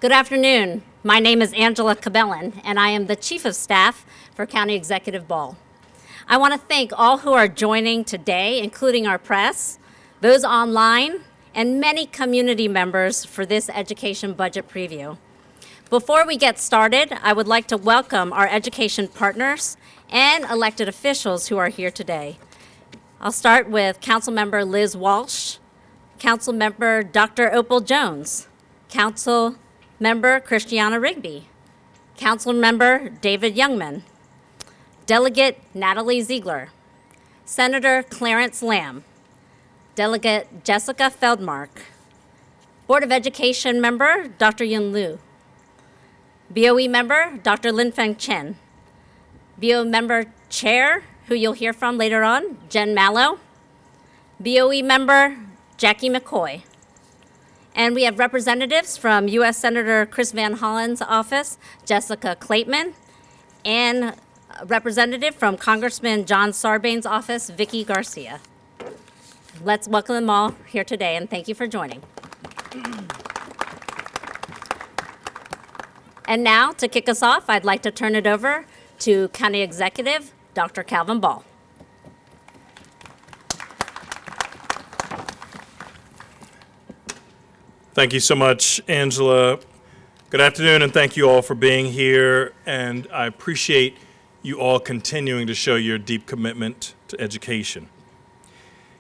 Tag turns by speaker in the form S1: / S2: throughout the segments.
S1: Good afternoon. My name is Angela Cabellin, and I am the Chief of Staff for County Executive Ball. I want to thank all who are joining today, including our press, those online, and many community members for this education budget preview. Before we get started, I would like to welcome our education partners and elected officials who are here today. I'll start with Councilmember Liz Walsh, Councilmember Dr. Opal Jones, Councilmember Christiana Rigby, Councilmember David Youngman, Delegate Natalie Ziegler, Senator Clarence Lamb, Delegate Jessica Feldmark, Board of Education member Dr. Yun Liu, BOE member Dr. Lin Feng Chen, BOE member Chair, who you'll hear from later on, Jen Mallow, BOE member Jackie McCoy. And we have representatives from U.S. Senator Chris Van Hollen's office, Jessica Clayton, and a representative from Congressman John Sarbanes' office, Vicky Garcia. Let's welcome them all here today, and thank you for joining. And now, to kick us off, I'd like to turn it over to County Executive Dr. Calvin Ball.
S2: Thank you so much, Angela. Good afternoon, and thank you all for being here. And I appreciate you all continuing to show your deep commitment to education.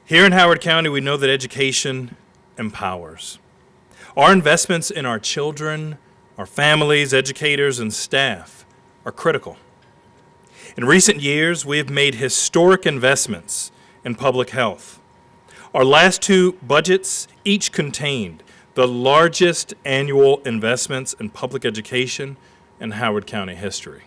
S2: Here in Howard County, we know that education empowers. Our investments in our children, our families, educators, and staff are critical. In recent years, we have made historic investments in public health. Our last two budgets each contained the largest annual investments in public education in Howard County history.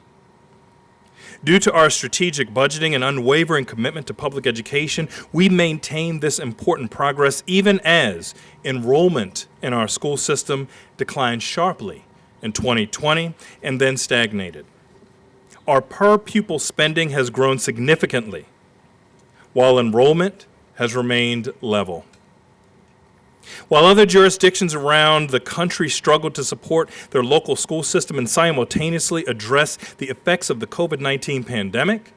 S2: Due to our strategic budgeting and unwavering commitment to public education, we maintain this important progress even as enrollment in our school system declined sharply in 2020 and then stagnated. Our per-pupil spending has grown significantly, while enrollment has remained level. While other jurisdictions around the country struggle to support their local school system and simultaneously address the effects of the COVID-19 pandemic,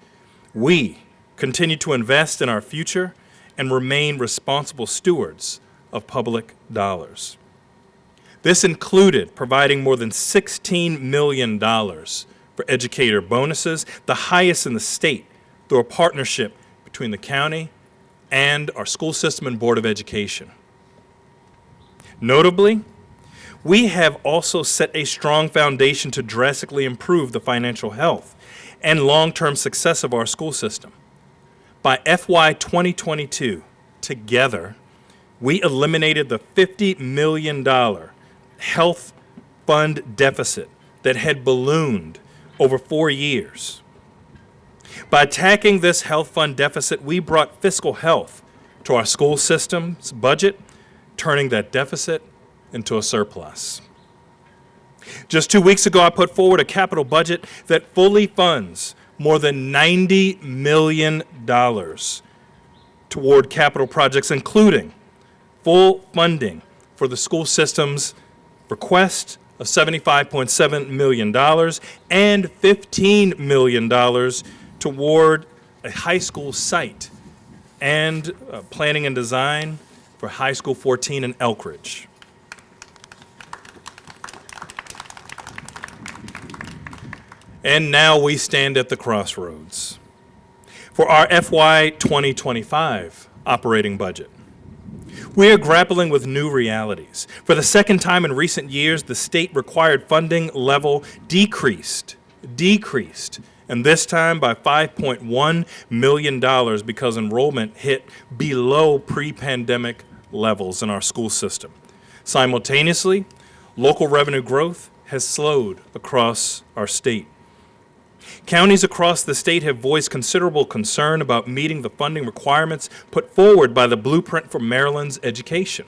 S2: we continue to invest in our future and remain responsible stewards of public dollars. This included providing more than $16 million for educator bonuses, the highest in the state, through a partnership between the county and our school system and Board of Education. Notably, we have also set a strong foundation to drastically improve the financial health and long-term success of our school system. By FY2022, together, we eliminated the $50 million health fund deficit that had ballooned over 4 years. By attacking this health fund deficit, we brought fiscal health to our school system's budget, turning that deficit into a surplus. Just 2 weeks ago, I put forward a capital budget that fully funds more than $90 million toward capital projects, including full funding for the school system's request of $75.7 million and $15 million toward a high school site and planning and design for High School 14 in Elkridge. And now we stand at the crossroads for our FY 2025 operating budget. We are grappling with new realities. For the second time in recent years, the state required funding level decreased, and this time by $5.1 million because enrollment hit below pre-pandemic levels in our school system. Simultaneously, local revenue growth has slowed across our state. Counties across the state have voiced considerable concern about meeting the funding requirements put forward by the Blueprint for Maryland's Education.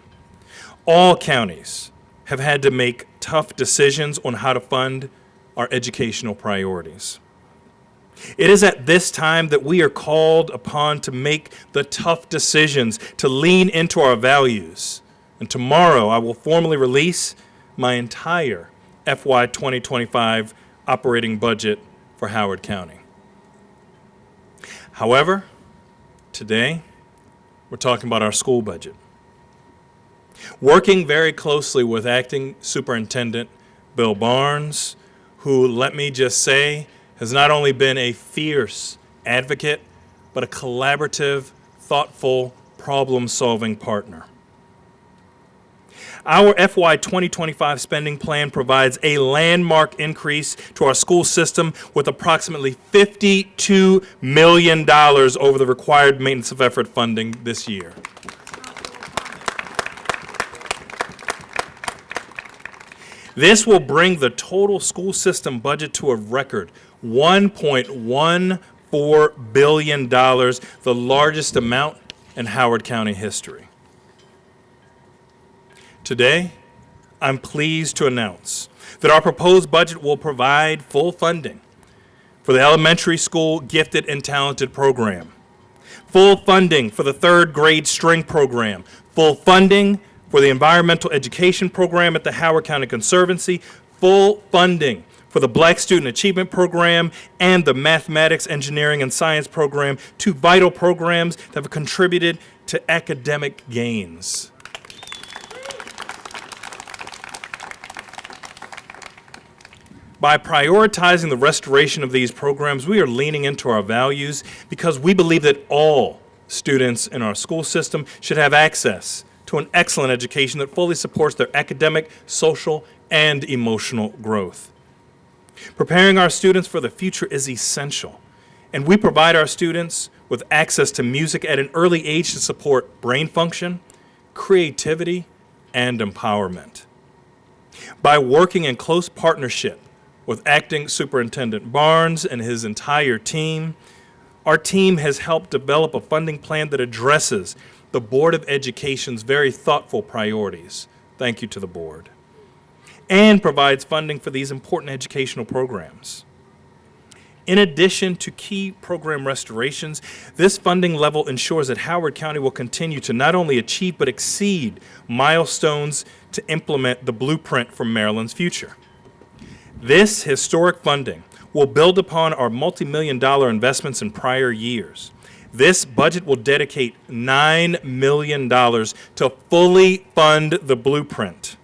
S2: All counties have had to make tough decisions on how to fund our educational priorities. It is at this time that we are called upon to make the tough decisions, to lean into our values. And tomorrow I will formally release my entire FY 2025 operating budget for Howard County. However, today, we're talking about our school budget. Working very closely with Acting Superintendent Bill Barnes, who, let me just say, has not only been a fierce advocate, but a collaborative, thoughtful, problem-solving partner. Our FY 2025 spending plan provides a landmark increase to our school system with approximately $52 million over the required maintenance of effort funding this year. This will bring the total school system budget to a record $1.14 billion, the largest amount in Howard County history. Today, I'm pleased to announce that our proposed budget will provide full funding for the elementary school gifted and talented program, full funding for the third grade string program, full funding for the environmental education program at the Howard County Conservancy, full funding for the Black Student Achievement Program and the Mathematics, Engineering, and Science Program, two vital programs that have contributed to academic gains. By prioritizing the restoration of these programs, we are leaning into our values because we believe that all students in our school system should have access to an excellent education that fully supports their academic, social, and emotional growth. Preparing our students for the future is essential, and we provide our students with access to music at an early age to support brain function, creativity, and empowerment. By working in close partnership with Acting Superintendent Barnes and his entire team, our team has helped develop a funding plan that addresses the Board of Education's very thoughtful priorities. Thank you to the board. And provides funding for these important educational programs. In addition to key program restorations, this funding level ensures that Howard County will continue to not only achieve but exceed milestones to implement the blueprint for Maryland's future. This historic funding will build upon our multi-million-dollar investments in prior years. This budget will dedicate $9 million to fully fund the blueprint.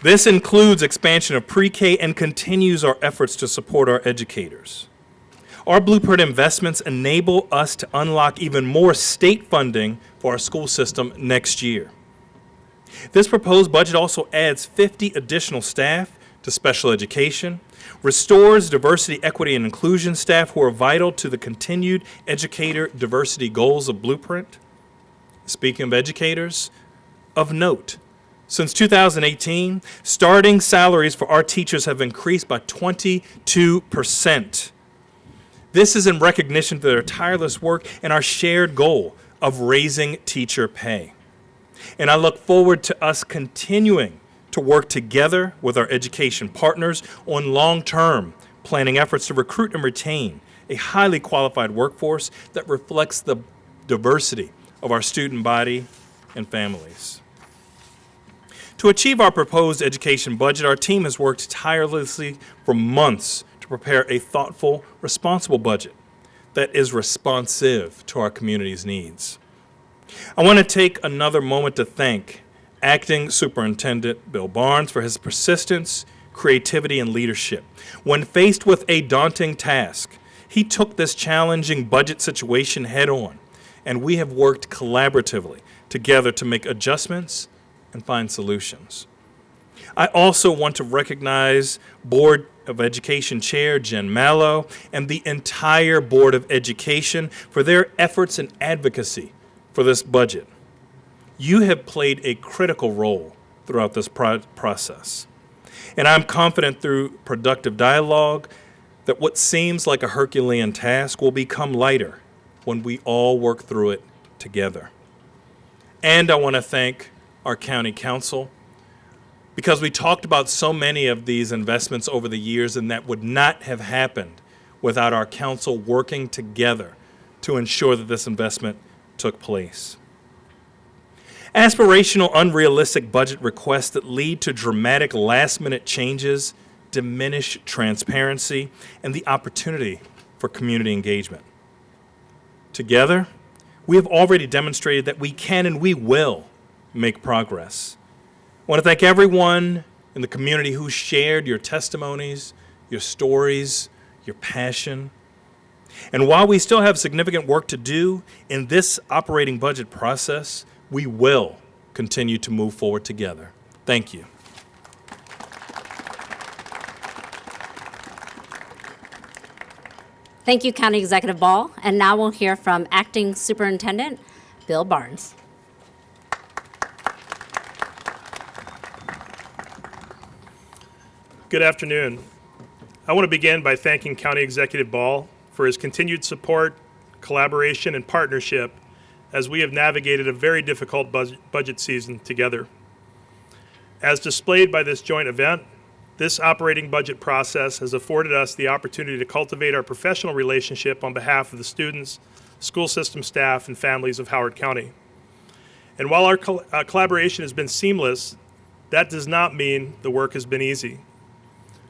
S2: This includes expansion of pre-K and continues our efforts to support our educators. Our blueprint investments enable us to unlock even more state funding for our school system next year. This proposed budget also adds 50 additional staff to special education, restores diversity, equity, and inclusion staff who are vital to the continued educator diversity goals of Blueprint. Speaking of educators, of note, since 2018, starting salaries for our teachers have increased by 22%. This is in recognition of their tireless work and our shared goal of raising teacher pay. And I look forward to us continuing to work together with our education partners on long-term planning efforts to recruit and retain a highly qualified workforce that reflects the diversity of our student body and families. To achieve our proposed education budget, our team has worked tirelessly for months to prepare a thoughtful, responsible budget that is responsive to our community's needs. I want to take another moment to thank Acting Superintendent Bill Barnes for his persistence, creativity, and leadership. When faced with a daunting task, he took this challenging budget situation head on, and we have worked collaboratively together to make adjustments and find solutions. I also want to recognize Board of Education Chair Jen Mallow and the entire Board of Education for their efforts and advocacy for this budget. You have played a critical role throughout this process. And I'm confident through productive dialogue that what seems like a Herculean task will become lighter when we all work through it together. And I want to thank our county council because we talked about so many of these investments over the years, and that would not have happened without our council working together to ensure that this investment took place. Aspirational, unrealistic budget requests that lead to dramatic last-minute changes diminish transparency and the opportunity for community engagement. Together, we have already demonstrated that we can and we will make progress. I want to thank everyone in the community who shared your testimonies, your stories, your passion. And while we still have significant work to do in this operating budget process, we will continue to move forward together. Thank you.
S1: Thank you, County Executive Ball. And now we'll hear from Acting Superintendent Bill Barnes.
S3: Good afternoon. I want to begin by thanking County Executive Ball for his continued support, collaboration, and partnership as we have navigated a very difficult budget season together. As displayed by this joint event, this operating budget process has afforded us the opportunity to cultivate our professional relationship on behalf of the students, school system staff, and families of Howard County. And while our collaboration has been seamless, that does not mean the work has been easy.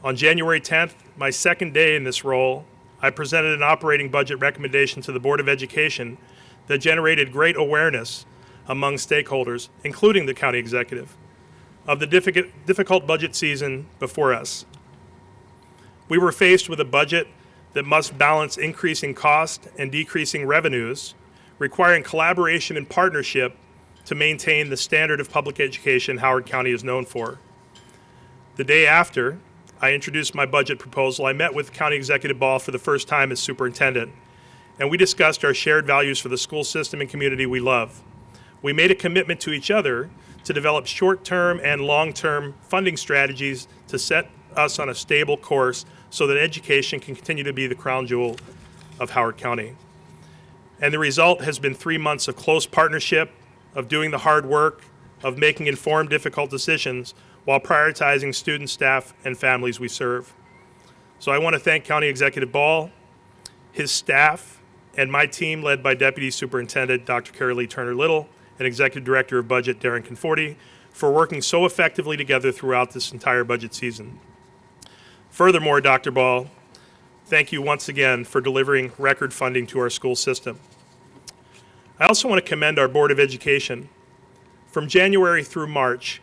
S3: On January 10th, my second day in this role, I presented an operating budget recommendation to the Board of Education that generated great awareness among stakeholders, including the county executive, of the difficult budget season before us. We were faced with a budget that must balance increasing cost and decreasing revenues, requiring collaboration and partnership to maintain the standard of public education Howard County is known for. The day after I introduced my budget proposal, I met with County Executive Ball for the first time as superintendent, and we discussed our shared values for the school system and community we love. We made a commitment to each other to develop short-term and long-term funding strategies to set us on a stable course so that education can continue to be the crown jewel of Howard County. And the result has been 3 months of close partnership, of doing the hard work, of making informed, difficult decisions while prioritizing students, staff, and families we serve. So I want to thank County Executive Ball, his staff, and my team led by Deputy Superintendent Dr. Carrie Lee Turner-Little and Executive Director of Budget Darren Conforti for working so effectively together throughout this entire budget season. Furthermore, Dr. Ball, thank you once again for delivering record funding to our school system. I also want to commend our Board of Education. From January through March,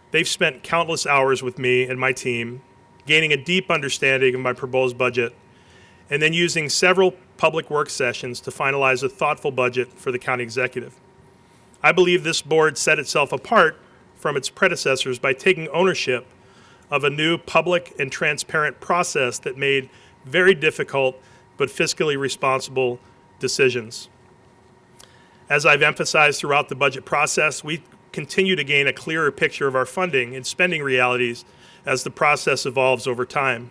S3: they've spent countless hours with me and my team, gaining a deep understanding of my proposed budget, and then using several public work sessions to finalize a thoughtful budget for the county executive. I believe this board set itself apart from its predecessors by taking ownership of a new public and transparent process that made very difficult but fiscally responsible decisions. As I've emphasized throughout the budget process, we continue to gain a clearer picture of our funding and spending realities as the process evolves over time.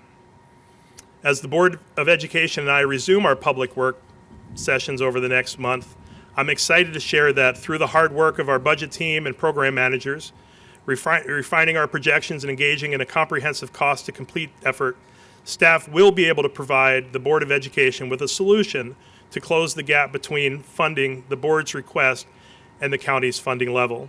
S3: As the Board of Education and I resume our public work sessions over the next month, I'm excited to share that through the hard work of our budget team and program managers, refining our projections and engaging in a comprehensive cost to complete effort, staff will be able to provide the Board of Education with a solution to close the gap between funding the board's request and the county's funding level.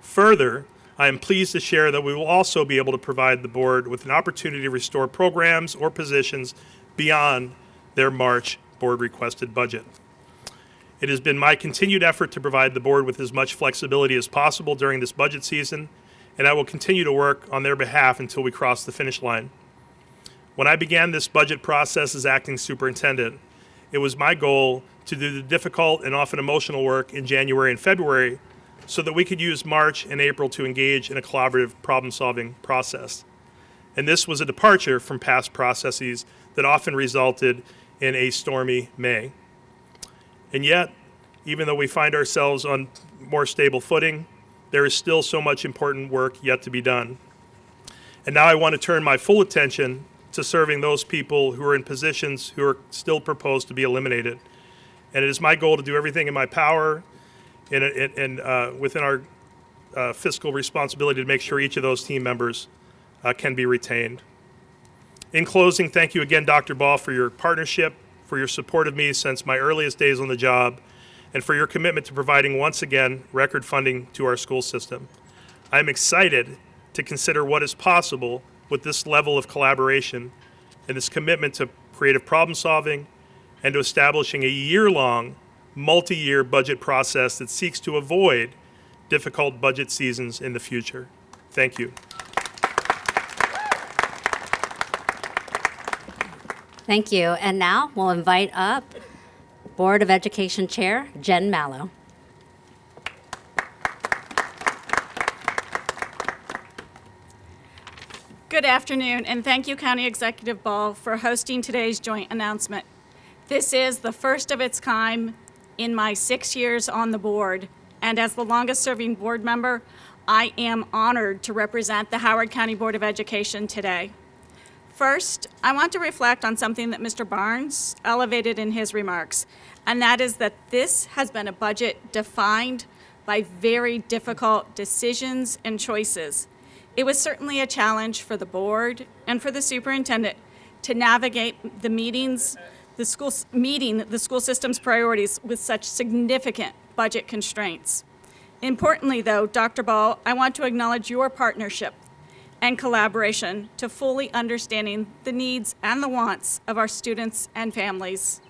S3: Further, I am pleased to share that we will also be able to provide the board with an opportunity to restore programs or positions beyond their March board requested budget. It has been my continued effort to provide the board with as much flexibility as possible during this budget season, and I will continue to work on their behalf until we cross the finish line. When I began this budget process as acting superintendent, it was my goal to do the difficult and often emotional work in January and February so that we could use March and April to engage in a collaborative problem-solving process. And this was a departure from past processes that often resulted in a stormy May. And yet, even though we find ourselves on more stable footing, there is still so much important work yet to be done. And now I want to turn my full attention to serving those people who are in positions who are still proposed to be eliminated. And it is my goal to do everything in my power and within our fiscal responsibility to make sure each of those team members can be retained. In closing, thank you again, Dr. Ball, for your partnership, for your support of me since my earliest days on the job, and for your commitment to providing, once again, record funding to our school system. I'm excited to consider what is possible with this level of collaboration and this commitment to creative problem solving and to establishing a year-long, multi-year budget process that seeks to avoid difficult budget seasons in the future. Thank you.
S1: Thank you. And now we'll invite up Board of Education Chair Jen Mallow.
S4: Good afternoon, and thank you, County Executive Ball, for hosting today's joint announcement. This is the first of its kind in my 6 years on the board, and as the longest-serving board member, I am honored to represent the Howard County Board of Education today. First, I want to reflect on something that Mr. Barnes elevated in his remarks, and that is that this has been a budget defined by very difficult decisions and choices. It was certainly a challenge for the board and for the superintendent to navigate meeting the school system's priorities with such significant budget constraints. Importantly, though, Dr. Ball, I want to acknowledge your partnership and collaboration to fully understanding the needs and the wants of our students and families.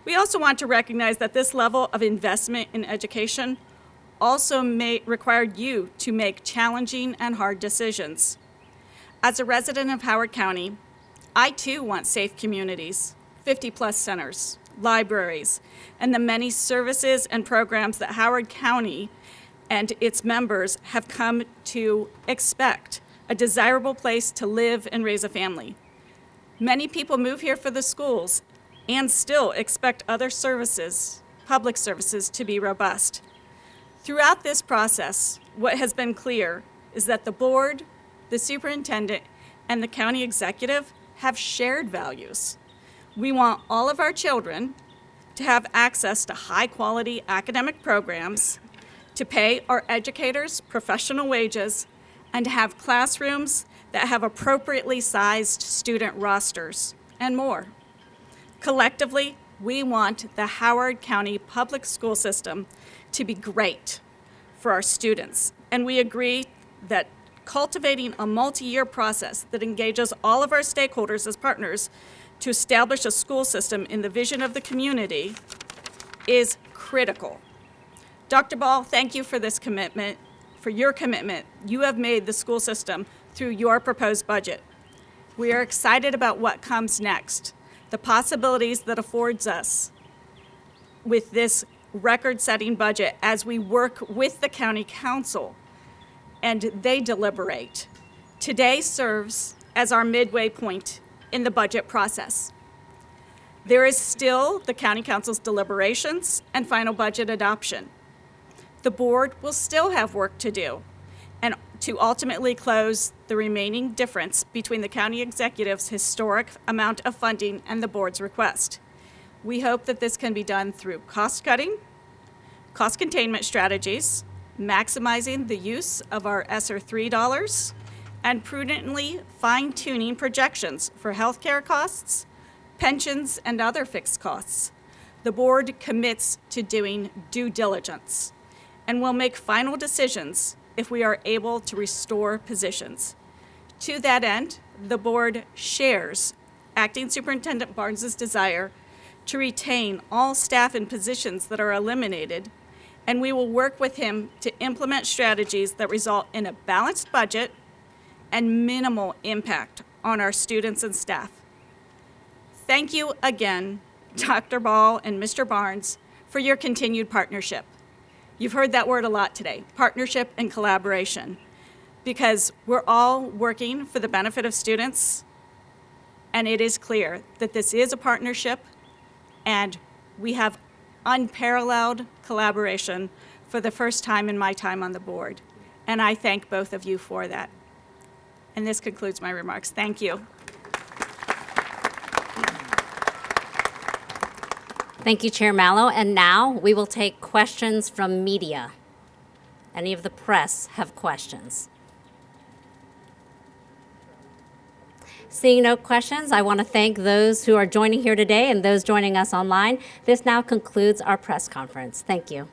S4: We also want to recognize that this level of investment in education also required you to make challenging and hard decisions. As a resident of Howard County, I too want safe communities, 50-plus centers, libraries, and the many services and programs that Howard County and its members have come to expect, a desirable place to live and raise a family. Many people move here for the schools and still expect other services, public services, to be robust. Throughout this process, what has been clear is that the board, the superintendent, and the county executive have shared values. We want all of our children to have access to high-quality academic programs, to pay our educators professional wages, and to have classrooms that have appropriately sized student rosters, and more. Collectively, we want the Howard County Public School System to be great for our students, and we agree that cultivating a multi-year process that engages all of our stakeholders as partners to establish a school system in the vision of the community is critical. Dr. Ball, thank you for this commitment, for your commitment you have made the school system through your proposed budget. We are excited about what comes next, the possibilities that affords us with this record-setting budget as we work with the county council and they deliberate. Today serves as our midway point in the budget process. There is still the county council's deliberations and final budget adoption. The board will still have work to do and to ultimately close the remaining difference between the county executive's historic amount of funding and the board's request. We hope that this can be done through cost-cutting, cost containment strategies, maximizing the use of our ESSER III dollars, and prudently fine-tuning projections for healthcare costs, pensions, and other fixed costs. The board commits to doing due diligence and will make final decisions if we are able to restore positions. To that end, the board shares Acting Superintendent Barnes' desire to retain all staff in positions that are eliminated, and we will work with him to implement strategies that result in a balanced budget and minimal impact on our students and staff. Thank you again, Dr. Ball and Mr. Barnes, for your continued partnership. You've heard that word a lot today, partnership and collaboration, because we're all working for the benefit of students, and it is clear that this is a partnership, and we have unparalleled collaboration for the first time in my time on the board, and I thank both of you for that. And this concludes my remarks. Thank you.
S1: Thank you, Chair Mallow. And now we will take questions from media. Any of the press have questions? Seeing no questions, I want to thank those who are joining here today and those joining us online. This now concludes our press conference. Thank you.